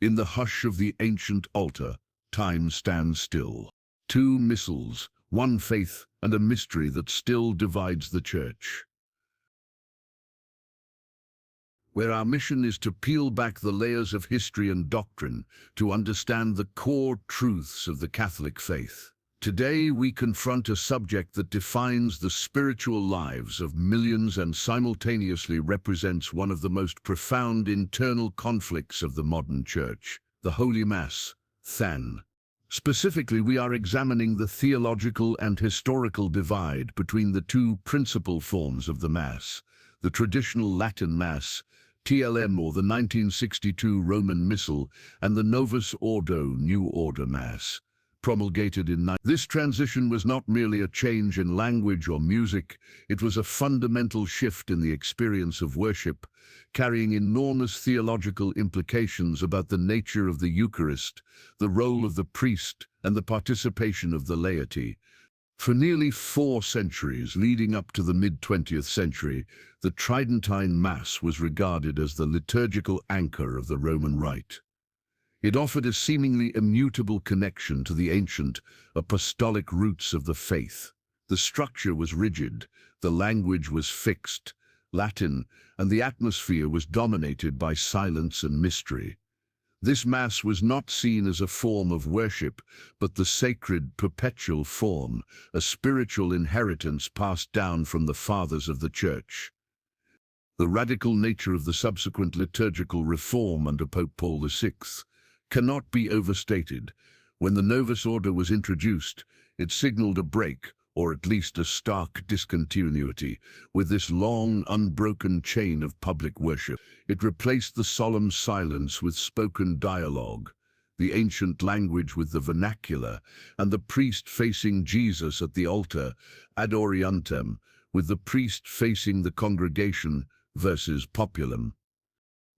In the hush of the ancient altar, time stands still. Two missals, one faith and a mystery that still divides the Church. Where our mission is to peel back the layers of history and doctrine to understand the core truths of the Catholic faith. Today we confront a subject that defines the spiritual lives of millions and simultaneously represents one of the most profound internal conflicts of the modern Church, the Holy Mass, THAN. Specifically, we are examining the theological and historical divide between the two principal forms of the Mass, the traditional Latin Mass, TLM, or the 1962 Roman Missal, and the Novus Ordo New Order Mass, promulgated in This transition was not merely a change in language or music, it was a fundamental shift in the experience of worship, carrying enormous theological implications about the nature of the Eucharist, the role of the priest, and the participation of the laity. For nearly 4 centuries leading up to the mid-20th century, the Tridentine Mass was regarded as the liturgical anchor of the Roman Rite. It offered a seemingly immutable connection to the ancient, apostolic roots of the faith. The structure was rigid, the language was fixed, Latin, and the atmosphere was dominated by silence and mystery. This Mass was not seen as a form of worship, but the sacred, perpetual form, a spiritual inheritance passed down from the fathers of the Church. The radical nature of the subsequent liturgical reform under Pope Paul VI cannot be overstated. When the Novus Ordo was introduced, it signaled a break, or at least a stark discontinuity, with this long, unbroken chain of public worship. It replaced the solemn silence with spoken dialogue, the ancient language with the vernacular, and the priest facing Jesus at the altar, ad orientem, with the priest facing the congregation versus populum.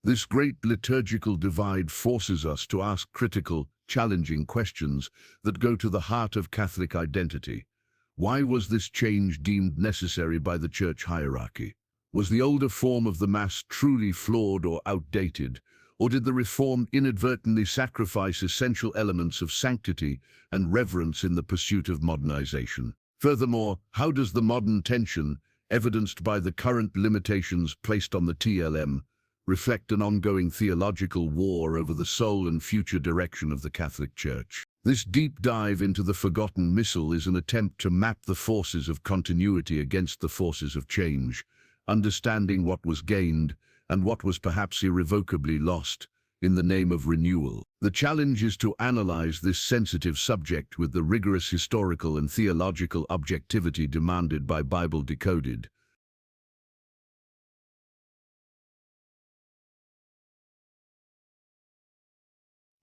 This great liturgical divide forces us to ask critical, challenging questions that go to the heart of Catholic identity. Why was this change deemed necessary by the Church hierarchy? Was the older form of the Mass truly flawed or outdated, or did the reform inadvertently sacrifice essential elements of sanctity and reverence in the pursuit of modernization? Furthermore, how does the modern tension, evidenced by the current limitations placed on the TLM, reflect an ongoing theological war over the soul and future direction of the Catholic Church? This deep dive into the forgotten Missal is an attempt to map the forces of continuity against the forces of change, understanding what was gained and what was perhaps irrevocably lost in the name of renewal. The challenge is to analyze this sensitive subject with the rigorous historical and theological objectivity demanded by Bible Decoded.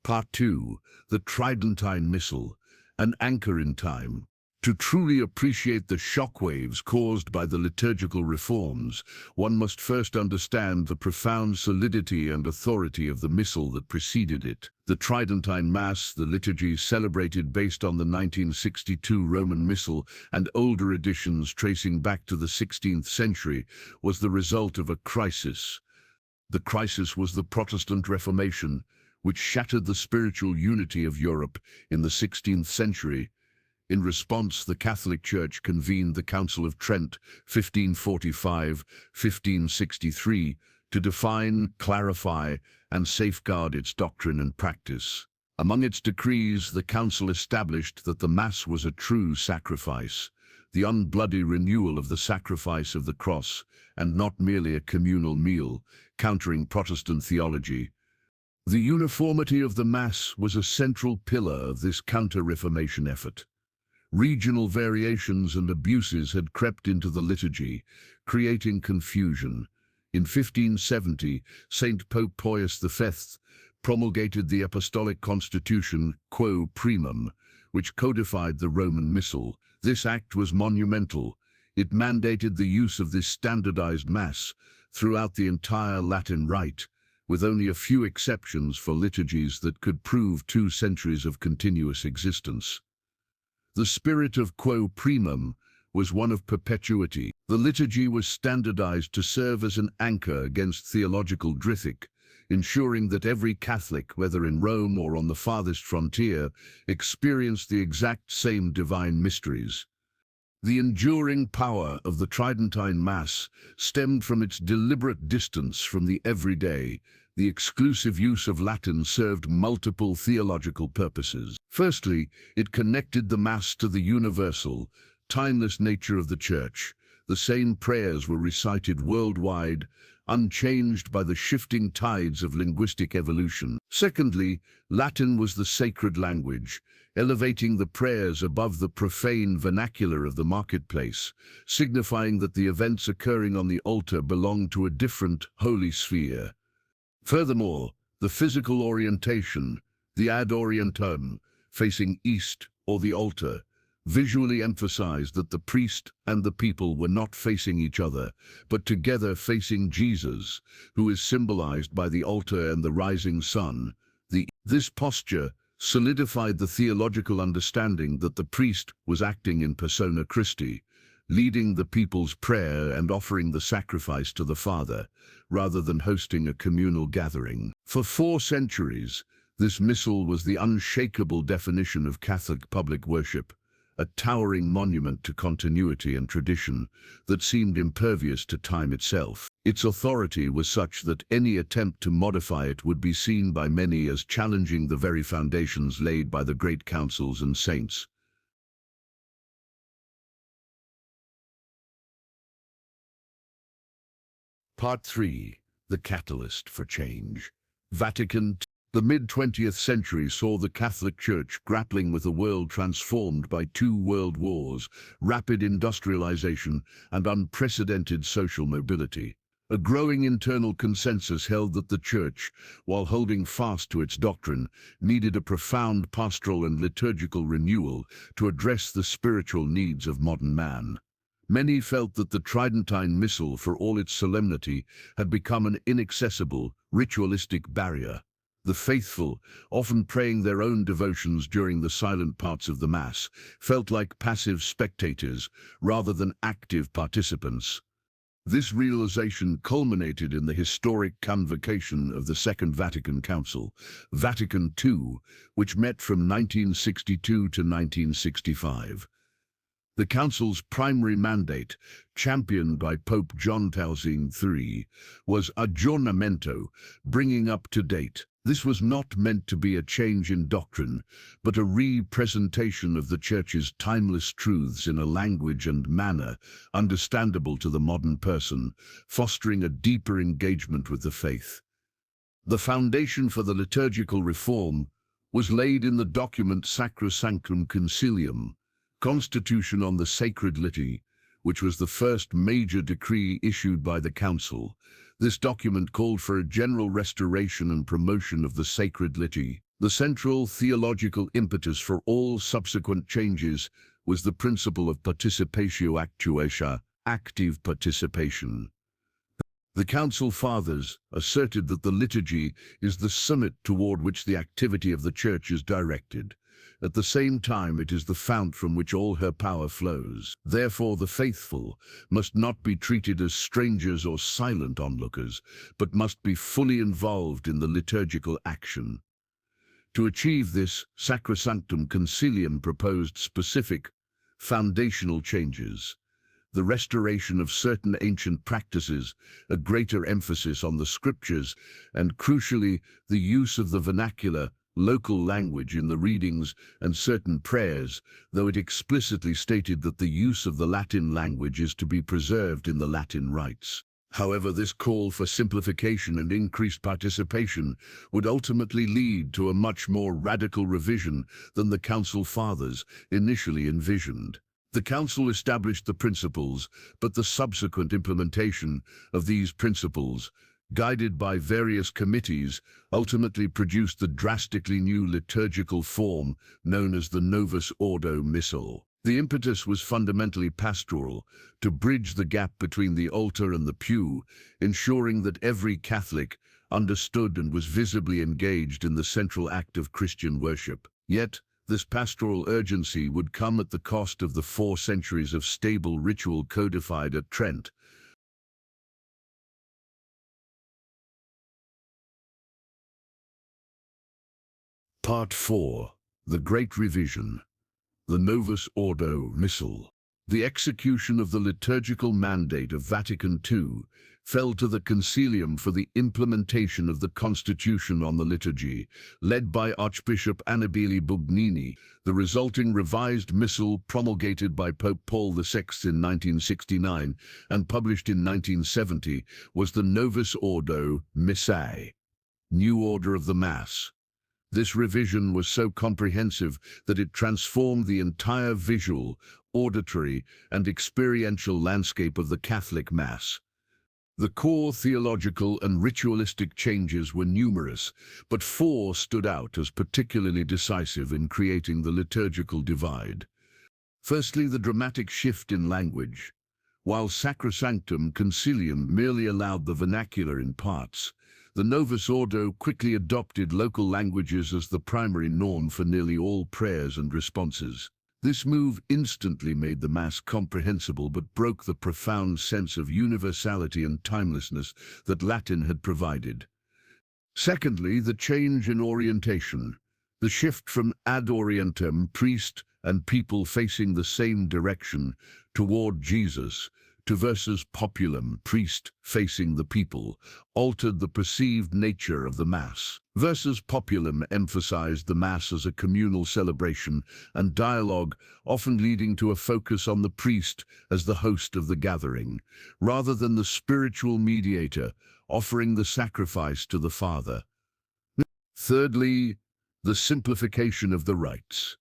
Part 2. The Tridentine Missal, an anchor in time. To truly appreciate the shockwaves caused by the liturgical reforms, one must first understand the profound solidity and authority of the Missal that preceded it. The Tridentine Mass, the liturgy celebrated based on the 1962 Roman Missal and older editions tracing back to the 16th century, was the result of a crisis. The crisis was the Protestant Reformation, which shattered the spiritual unity of Europe in the 16th century. In response, the Catholic Church convened the Council of Trent, 1545-1563, to define, clarify, and safeguard its doctrine and practice. Among its decrees, the Council established that the Mass was a true sacrifice, the unbloody renewal of the sacrifice of the cross, and not merely a communal meal, countering Protestant theology. The uniformity of the Mass was a central pillar of this counter-Reformation effort. Regional variations and abuses had crept into the liturgy, creating confusion. In 1570, Saint Pope Pius V promulgated the Apostolic Constitution Quo Primum, which codified the Roman Missal. This act was monumental. It mandated the use of this standardized Mass throughout the entire Latin Rite, with only a few exceptions for liturgies that could prove 2 centuries of continuous existence. The spirit of Quo Primum was one of perpetuity. The liturgy was standardized to serve as an anchor against theological drift, ensuring that every Catholic, whether in Rome or on the farthest frontier, experienced the exact same divine mysteries. The enduring power of the Tridentine Mass stemmed from its deliberate distance from the everyday. The exclusive use of Latin served multiple theological purposes. Firstly, it connected the Mass to the universal, timeless nature of the Church. The same prayers were recited worldwide, unchanged by the shifting tides of linguistic evolution. Secondly, Latin was the sacred language, elevating the prayers above the profane vernacular of the marketplace, signifying that the events occurring on the altar belonged to a different, holy sphere. Furthermore, the physical orientation, the ad orientem, facing east or the altar, visually emphasized that the priest and the people were not facing each other, but together facing Jesus, who is symbolized by the altar and the rising sun. This posture solidified the theological understanding that the priest was acting in persona Christi, leading the people's prayer and offering the sacrifice to the Father, rather than hosting a communal gathering. For 4 centuries, this Missal was the unshakable definition of Catholic public worship, a towering monument to continuity and tradition that seemed impervious to time itself. Its authority was such that any attempt to modify it would be seen by many as challenging the very foundations laid by the great councils and saints. Part 3. The Catalyst for Change. Vatican II. The mid-20th century saw the Catholic Church grappling with a world transformed by 2 world wars, rapid industrialization, and unprecedented social mobility. A growing internal consensus held that the Church, while holding fast to its doctrine, needed a profound pastoral and liturgical renewal to address the spiritual needs of modern man. Many felt that the Tridentine Missal, for all its solemnity, had become an inaccessible, ritualistic barrier. The faithful, often praying their own devotions during the silent parts of the Mass, felt like passive spectators rather than active participants. This realization culminated in the historic convocation of the Second Vatican Council, Vatican II, which met from 1962 to 1965. The Council's primary mandate, championed by Pope John Paul III, was aggiornamento, bringing up to date. This was not meant to be a change in doctrine, but a re-presentation of the Church's timeless truths in a language and manner understandable to the modern person, fostering a deeper engagement with the faith. The foundation for the liturgical reform was laid in the document Sacrosanctum Concilium, Constitution on the Sacred Liturgy, which was the first major decree issued by the Council. This document called for a general restoration and promotion of the sacred liturgy. The central theological impetus for all subsequent changes was the principle of participatio actuatia, active participation. The Council Fathers asserted that the liturgy is the summit toward which the activity of the Church is directed. At the same time, it is the fount from which all her power flows. Therefore, the faithful must not be treated as strangers or silent onlookers, but must be fully involved in the liturgical action. To achieve this, Sacrosanctum Concilium proposed specific, foundational changes: the restoration of certain ancient practices, a greater emphasis on the scriptures, and crucially, the use of the vernacular, local language in the readings and certain prayers, though it explicitly stated that the use of the Latin language is to be preserved in the Latin rites. However, this call for simplification and increased participation would ultimately lead to a much more radical revision than the Council Fathers initially envisioned. The Council established the principles, but the subsequent implementation of these principles, guided by various committees, ultimately produced the drastically new liturgical form known as the Novus Ordo Missal. The impetus was fundamentally pastoral, to bridge the gap between the altar and the pew, ensuring that every Catholic understood and was visibly engaged in the central act of Christian worship. Yet, this pastoral urgency would come at the cost of the 4 centuries of stable ritual codified at Trent, Part 4. The Great Revision. The Novus Ordo Missal. The execution of the liturgical mandate of Vatican II fell to the Concilium for the implementation of the Constitution on the Liturgy, led by Archbishop Annibale Bugnini. The resulting revised missal, promulgated by Pope Paul VI in 1969 and published in 1970, was the Novus Ordo Missae, New Order of the Mass. This revision was so comprehensive that it transformed the entire visual, auditory, and experiential landscape of the Catholic Mass. The core theological and ritualistic changes were numerous, but 4 stood out as particularly decisive in creating the liturgical divide. Firstly, the dramatic shift in language. While Sacrosanctum Concilium merely allowed the vernacular in parts, the Novus Ordo quickly adopted local languages as the primary norm for nearly all prayers and responses. This move instantly made the Mass comprehensible but broke the profound sense of universality and timelessness that Latin had provided. Secondly, the change in orientation. The shift from ad orientem, priest and people facing the same direction, toward Jesus, to versus populum, priest facing the people, altered the perceived nature of the Mass. Versus populum emphasized the Mass as a communal celebration and dialogue, often leading to a focus on the priest as the host of the gathering, rather than the spiritual mediator, offering the sacrifice to the Father. Thirdly, the simplification of the rites.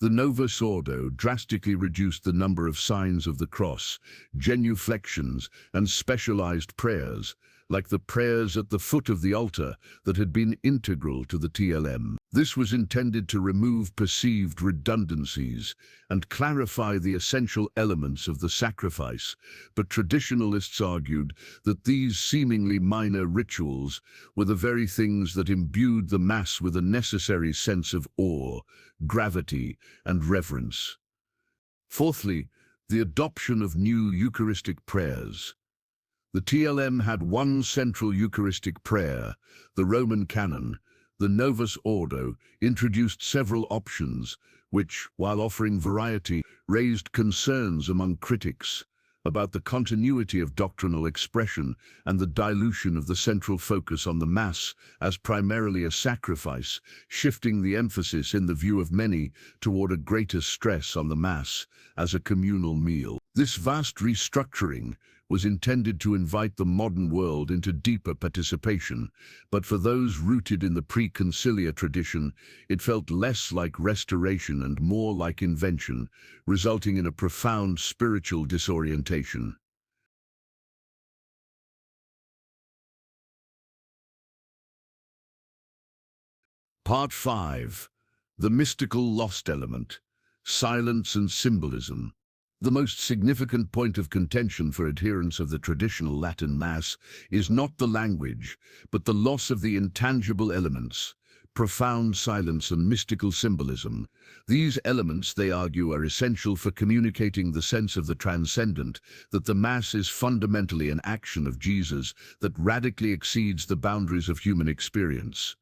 The Novus Ordo drastically reduced the number of signs of the cross, genuflections, and specialized prayers, like the prayers at the foot of the altar that had been integral to the TLM. This was intended to remove perceived redundancies and clarify the essential elements of the sacrifice, but traditionalists argued that these seemingly minor rituals were the very things that imbued the Mass with a necessary sense of awe, gravity, and reverence. Fourthly, the adoption of new Eucharistic prayers. The TLM had one central Eucharistic prayer, the Roman Canon. The Novus Ordo introduced several options, which, while offering variety, raised concerns among critics about the continuity of doctrinal expression and the dilution of the central focus on the Mass as primarily a sacrifice, shifting the emphasis in the view of many toward a greater stress on the Mass as a communal meal. This vast restructuring was intended to invite the modern world into deeper participation, but for those rooted in the pre-conciliar tradition, it felt less like restoration and more like invention, resulting in a profound spiritual disorientation. Part 5. The mystical lost element, silence and symbolism. The most significant point of contention for adherents of the traditional Latin Mass is not the language, but the loss of the intangible elements, profound silence and mystical symbolism. These elements, they argue, are essential for communicating the sense of the transcendent, that the Mass is fundamentally an action of Jesus that radically exceeds the boundaries of human experience.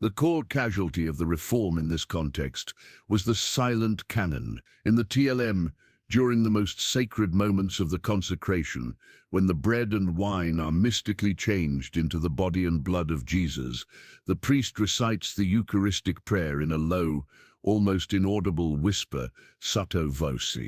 The core casualty of the reform in this context was the silent canon. In the TLM, during the most sacred moments of the consecration, when the bread and wine are mystically changed into the body and blood of Jesus, the priest recites the Eucharistic prayer in a low, almost inaudible whisper, sotto voce.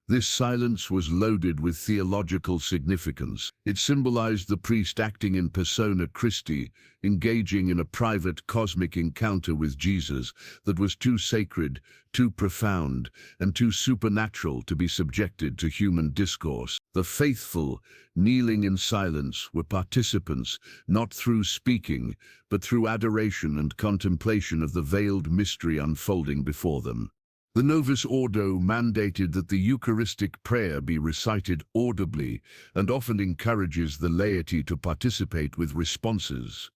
This silence was loaded with theological significance. It symbolized the priest acting in persona Christi, engaging in a private cosmic encounter with Jesus that was too sacred, too profound, and too supernatural to be subjected to human discourse. The faithful, kneeling in silence, were participants, not through speaking, but through adoration and contemplation of the veiled mystery unfolding before them. The Novus Ordo mandated that the Eucharistic prayer be recited audibly and often encourages the laity to participate with responses.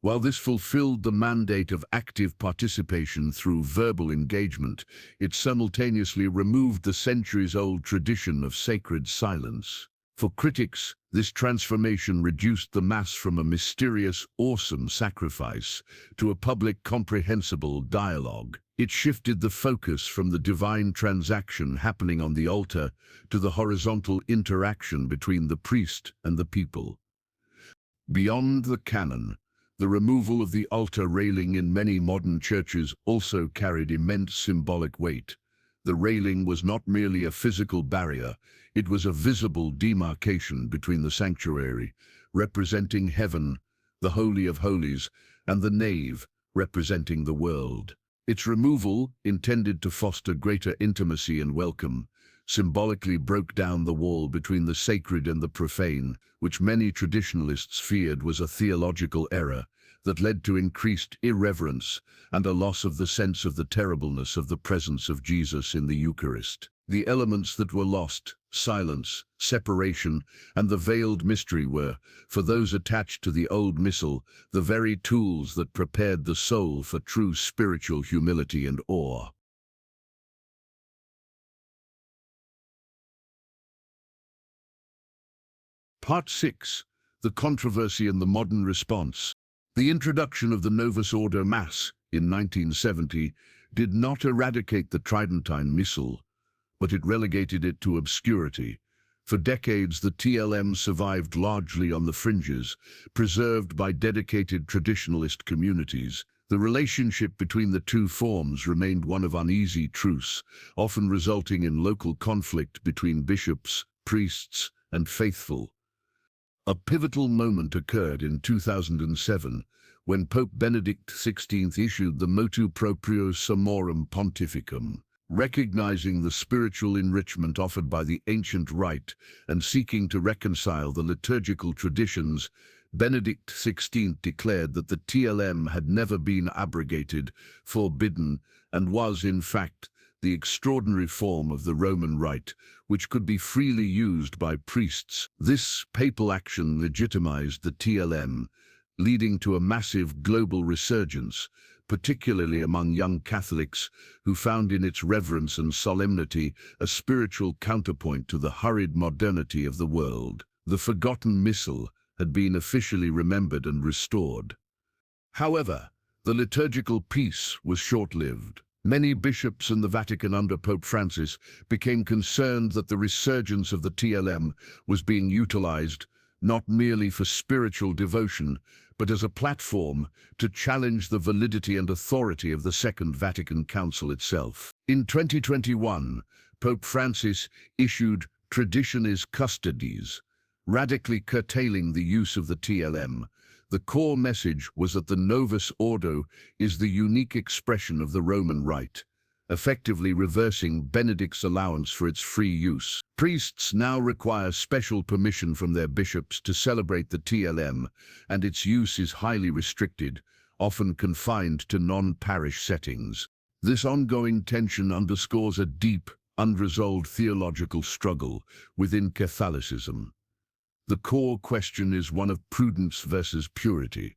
While this fulfilled the mandate of active participation through verbal engagement, it simultaneously removed the centuries-old tradition of sacred silence. For critics, this transformation reduced the Mass from a mysterious, awesome sacrifice to a public, comprehensible dialogue. It shifted the focus from the divine transaction happening on the altar to the horizontal interaction between the priest and the people. Beyond the canon, the removal of the altar railing in many modern churches also carried immense symbolic weight. The railing was not merely a physical barrier, it was a visible demarcation between the sanctuary, representing heaven, the Holy of Holies, and the nave, representing the world. Its removal, intended to foster greater intimacy and welcome, symbolically broke down the wall between the sacred and the profane, which many traditionalists feared was a theological error that led to increased irreverence and a loss of the sense of the terribleness of the presence of Jesus in the Eucharist. The elements that were lost, silence, separation, and the veiled mystery were, for those attached to the old Missal, the very tools that prepared the soul for true spiritual humility and awe. Part 6. The controversy and the modern response. The introduction of the Novus Ordo Mass in 1970 did not eradicate the Tridentine Missal, but it relegated it to obscurity. For decades, the TLM survived largely on the fringes, preserved by dedicated traditionalist communities. The relationship between the two forms remained one of uneasy truce, often resulting in local conflict between bishops, priests, and faithful. A pivotal moment occurred in 2007, when Pope Benedict XVI issued the Motu Proprio Summorum Pontificum, recognizing the spiritual enrichment offered by the ancient rite and seeking to reconcile the liturgical traditions. Benedict XVI declared that the TLM had never been abrogated, forbidden, and was, in fact, the extraordinary form of the Roman Rite, which could be freely used by priests. This papal action legitimized the TLM, leading to a massive global resurgence, particularly among young Catholics who found in its reverence and solemnity a spiritual counterpoint to the hurried modernity of the world. The forgotten Missal had been officially remembered and restored. However, the liturgical peace was short-lived. Many bishops in the Vatican under Pope Francis became concerned that the resurgence of the TLM was being utilized not merely for spiritual devotion, but as a platform to challenge the validity and authority of the Second Vatican Council itself. In 2021, Pope Francis issued Traditionis Custodes, radically curtailing the use of the TLM. The core message was that the Novus Ordo is the unique expression of the Roman Rite, effectively reversing Benedict's allowance for its free use. Priests now require special permission from their bishops to celebrate the TLM, and its use is highly restricted, often confined to non-parish settings. This ongoing tension underscores a deep, unresolved theological struggle within Catholicism. The core question is one of prudence versus purity.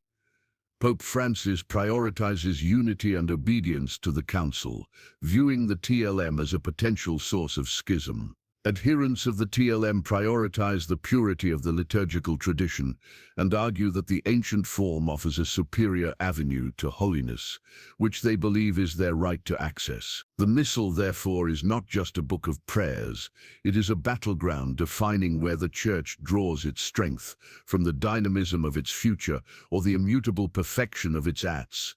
Pope Francis prioritizes unity and obedience to the Council, viewing the TLM as a potential source of schism. Adherents of the TLM prioritize the purity of the liturgical tradition and argue that the ancient form offers a superior avenue to holiness, which they believe is their right to access. The Missal, therefore, is not just a book of prayers. It is a battleground defining where the Church draws its strength from the dynamism of its future or the immutable perfection of its acts.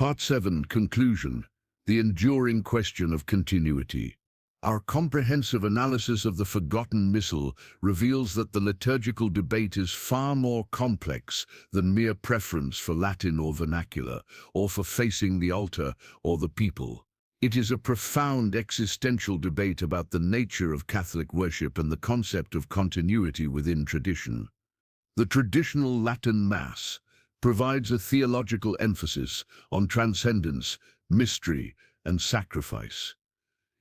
Part 7. Conclusion. The enduring question of continuity. Our comprehensive analysis of the forgotten Missal reveals that the liturgical debate is far more complex than mere preference for Latin or vernacular, or for facing the altar or the people. It is a profound existential debate about the nature of Catholic worship and the concept of continuity within tradition. The traditional Latin Mass provides a theological emphasis on transcendence, mystery, and sacrifice.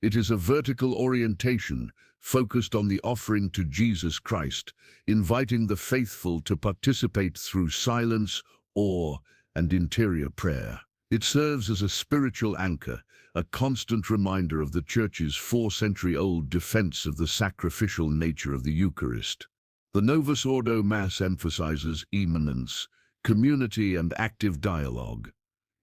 It is a vertical orientation focused on the offering to Jesus Christ, inviting the faithful to participate through silence, awe, and interior prayer. It serves as a spiritual anchor, a constant reminder of the Church's 4-century-old defense of the sacrificial nature of the Eucharist. The Novus Ordo Mass emphasizes immanence, community, and active dialogue.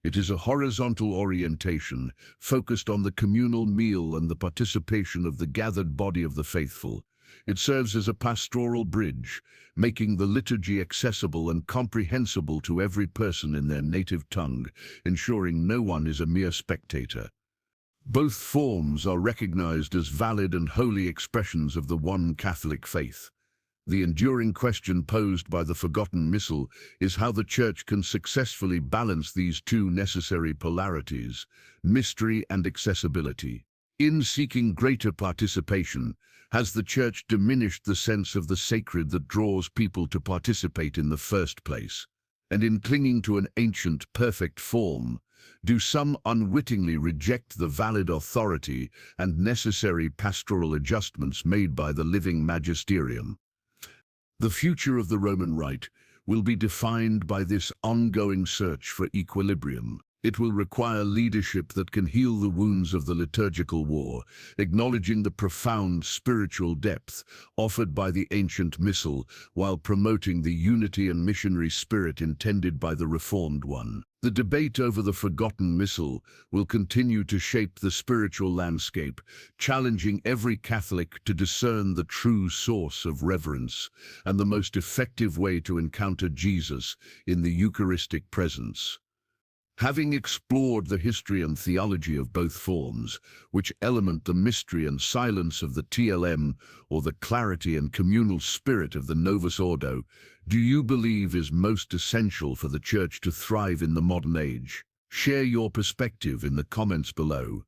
It is a horizontal orientation, focused on the communal meal and the participation of the gathered body of the faithful. It serves as a pastoral bridge, making the liturgy accessible and comprehensible to every person in their native tongue, ensuring no one is a mere spectator. Both forms are recognized as valid and holy expressions of the one Catholic faith. The enduring question posed by the forgotten Missal is how the Church can successfully balance these two necessary polarities, mystery and accessibility. In seeking greater participation, has the Church diminished the sense of the sacred that draws people to participate in the first place? And in clinging to an ancient, perfect form, do some unwittingly reject the valid authority and necessary pastoral adjustments made by the living magisterium? The future of the Roman Rite will be defined by this ongoing search for equilibrium. It will require leadership that can heal the wounds of the liturgical war, acknowledging the profound spiritual depth offered by the ancient Missal while promoting the unity and missionary spirit intended by the Reformed one. The debate over the forgotten Missal will continue to shape the spiritual landscape, challenging every Catholic to discern the true source of reverence and the most effective way to encounter Jesus in the Eucharistic presence. Having explored the history and theology of both forms, which element the mystery and silence of the TLM or the clarity and communal spirit of the Novus Ordo, do you believe is most essential for the Church to thrive in the modern age? Share your perspective in the comments below.